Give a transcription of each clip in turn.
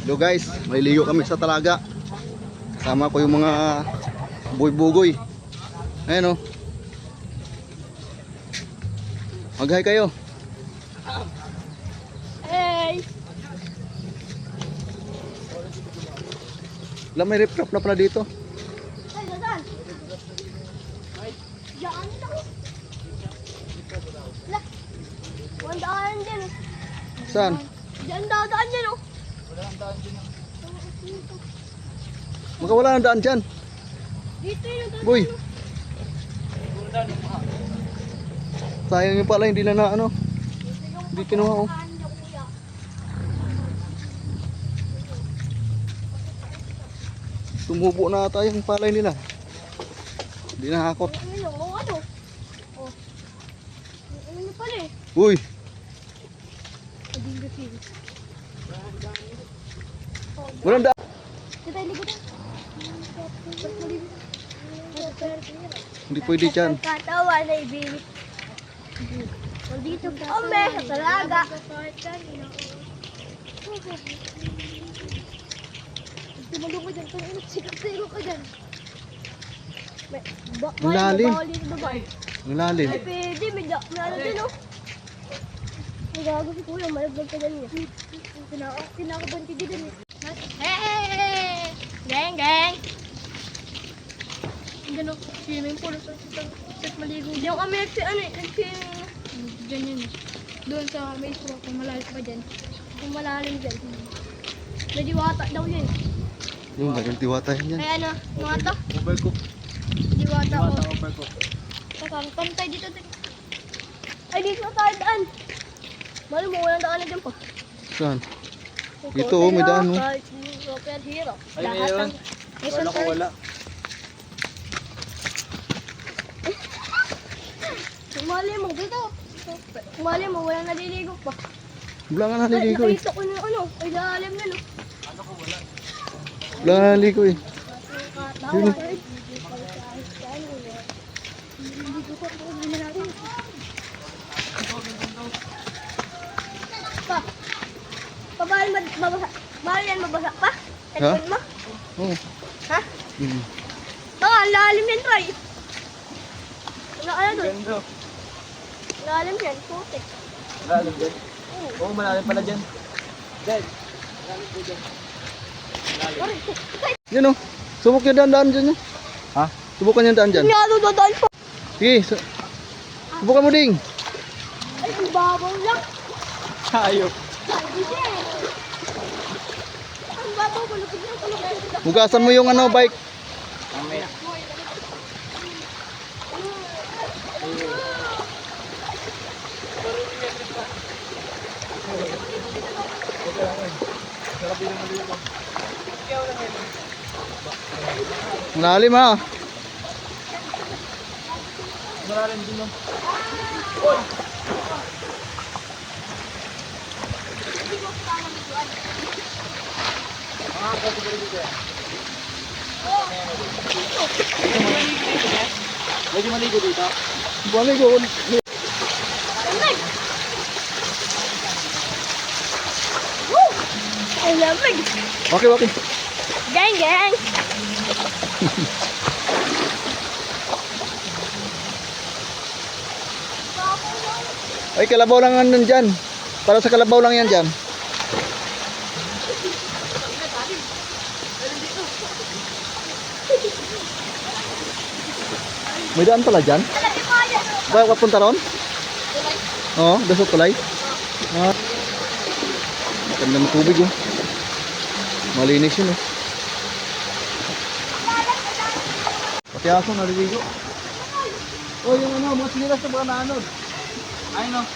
Hello guys, maliligo kami sa talaga. Kasama ko yung mga bugoy-bugoy. Ayan o. Mag-hi kayo. Hey! Wala, may rip-rap na pala dito. Ay, saan? Diyan ako. Wala. Walang daan dyan eh. Saan? Diyan daan dyan oh. Baka wala ng daan dyan. Dito yung daan. Boy. Sayang yung pala, hindi na ano. Hindi kinuha oh. Tumubo na ata yung palay nila. Hindi nakakot. Ano? Ano? Oh. Ano pala eh? Uy. Walang daan. Kita ligo tayo. Hindi pwede dyan. Katawa na ibili. Dito ka. Ome, sa talaga. Tumalo ko dyan. Kung sikap-siro ka dyan. Lalim. Ay, Ang lalim. pwede. May ano dyan oh. Nagago si kuya. Malaglag ka dyan niya. Kinakaban ka dyan eh. Hey! Geng, geng! Gano'n, swimming pool sa maligo. Yung kami ganyan. Doon sa may isro, kung malalim pa dyan. Kung malalim dyan. May diwata daw yun. Yung bagay tiwata yan. Kaya ano, diwata? Overcook. Diwata ko. Overcook. Pantay dito. Ay, dito tayo daan. Malam mo, walang daan na dyan pa. Saan? Dito oh, may daan oh. Ay, mayroon. Wala ko wala. Mali mo dito. Mali mo, walang naliligo pa. Wala nga naliligo eh. Nakita ko na ano, ay lalim na no. Wala nga naliligo eh. Yun eh. Bawal yan mabasa pa? Ha? Headphone mo? Oh. Ha? Mm. Lalim yan, Troy. Ano doon? Lalim yan, putik. Malalim dyan? Oo, malalim pala dyan. Dyan. Yan oh. Subok yung daan dyan niya. Ha? Subukan yung daan dyan. Ano dadaan po? Sige, subukan mo ding. Ay, ang babaw lang. Ayok. Ay, hindi. Ang babaw ko, lupit na ko. Hugasan mo yung ano, bike. Mamaya. Malalim ha. Malalim din no? Pwede maligo dito? Balik ko. Lamig! Woo! Ang lamig! Okay, okay. Gang, gang! Ay, kalabaw lang nandun dyan. Para sa kalabaw lang yan dyan. May daan pala dyan? Bayo ka punta ron? Oo, dasot tulay. Ah. Ganda ng tubig oh. Malinis yun oh. Pati aso naliligo. Oh, yung ano, mga sinilas na mga naanod. Ay no.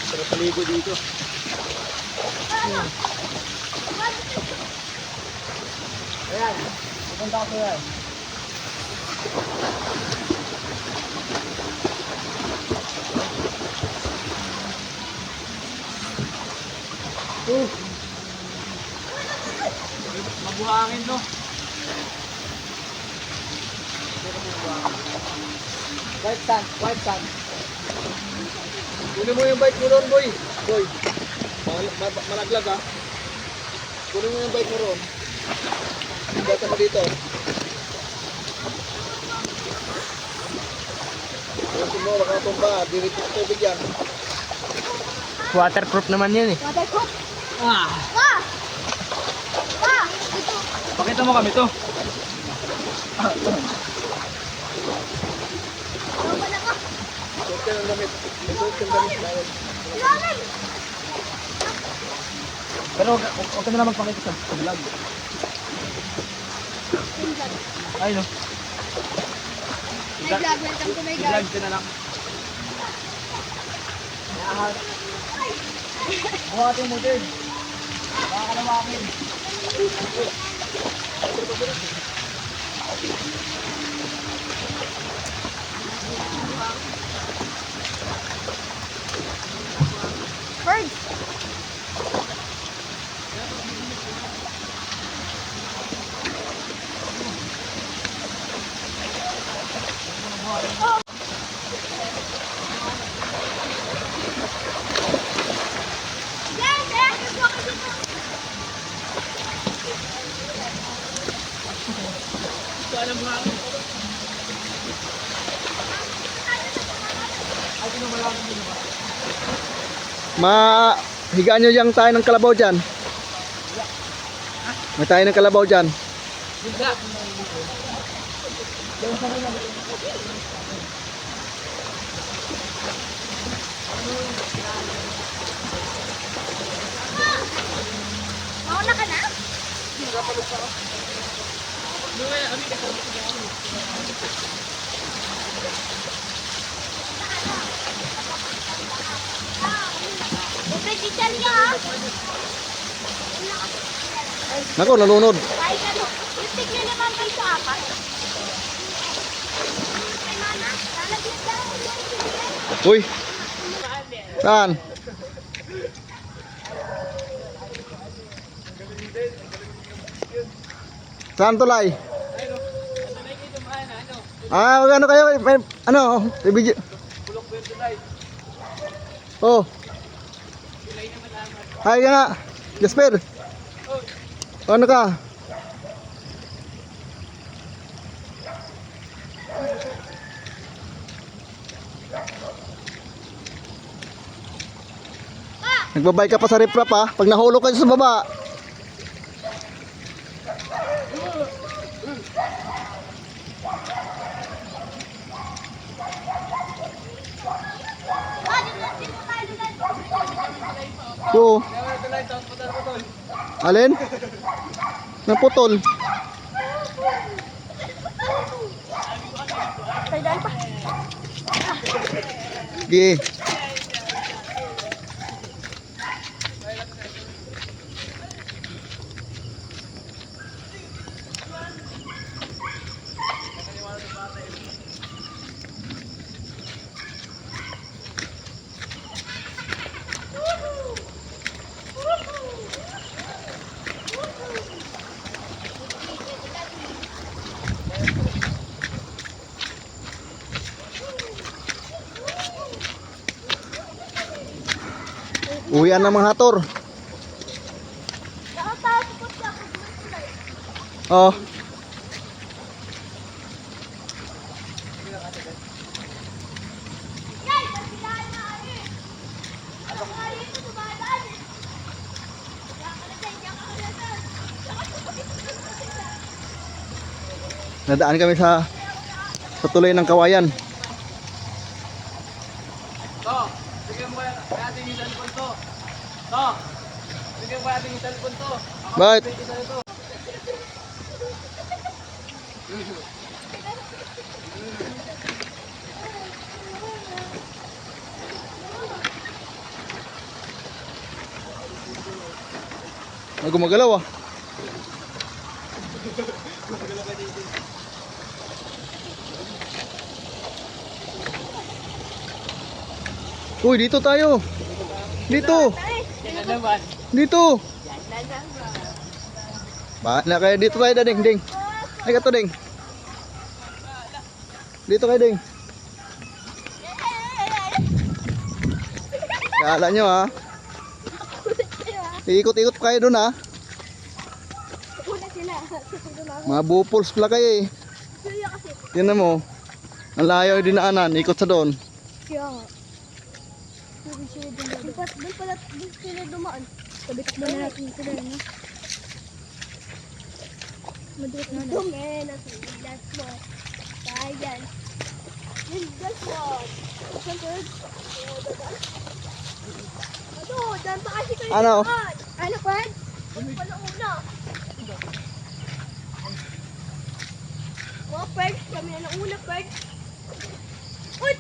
Sarap maligo dito. Ayan, pupunta ko yan. Mabuhangin, no? White sand, white sand. Kunin mo yung bike mo ron, boy. Boy. Malaglag ha. Kunin mo yung bike mo ron. Data mo dito. Kunin mo, baka tumba. Dirit mo tubig yan. Waterproof naman yun eh. Waterproof. Ah! Pa! Pa! Ito. Pakita mo kami to. Ano pala ka? Suot ka ng damit. Suot ka ng damit. Bawal. Ilalim! Pero huwag ka na lang magpakita sa vlog. Ay no. May vlog. Welcome to my I-vlog guys. ka na lang. Buhatin mo din. Baka ka nawakin. Birds. Yes, yes, ito ako dito. Higaan nyo yung tayo ng kalabaw dyan. May tayo ng kalabaw dyan. Mauna ka na? Upechitan ka ha? Nako, nalunod. Kahit ano, yung tignan naman kayo sa apat. Ay mana, lalagyan lang. Uy. Saan? Saan tulay? Ah, ano kayo? Ano? Ibigay. Oh. Hay ka nga. Jasper. Ano ka? Nagbabay ka pa sa riprap ha. Pag nahulog ka sa baba. Oo. Alin? Naputol. Kailan pa? Sige. Uwian ng mga hator. Nakataas po siya. Oh. Yay! Nagsilahan na kami. Ano ka rito? Tumadaan eh. Kaya ka na dyan, kaya ka na dyan. Nadaan kami sa tulay ng Kawayan. To, bigyan mo kaya ating yung cellphone to. To, bigyan mo kaya ating yung cellphone to. Bakit? Kita ito. Ay, gumagalaw ah. Uy, dito tayo. Dito. Yan na naman. Dito. Bahala kayo. Dito tayo, Ding. Ding. Ay, kato, Ding. Dito kayo, Ding. Kala nyo, ha? Ikot-ikot kayo dun, ha? Una sila. Mga bupols pala kayo, eh. Kaya kasi. Tingnan mo. Ang layo yung dinaanan. Ikot sa doon. Kaya nga. Doon pala sila dumaan. Sabitak ba natin sila, no? Maduot na. Dumi na silas mo. Ayan. Silas mo. Sunod. Ano? Daan pa kasi kayo. Ano? Ano, Fred? Ano pala una? Oh, Fred. Kami na una, Fred. Uy,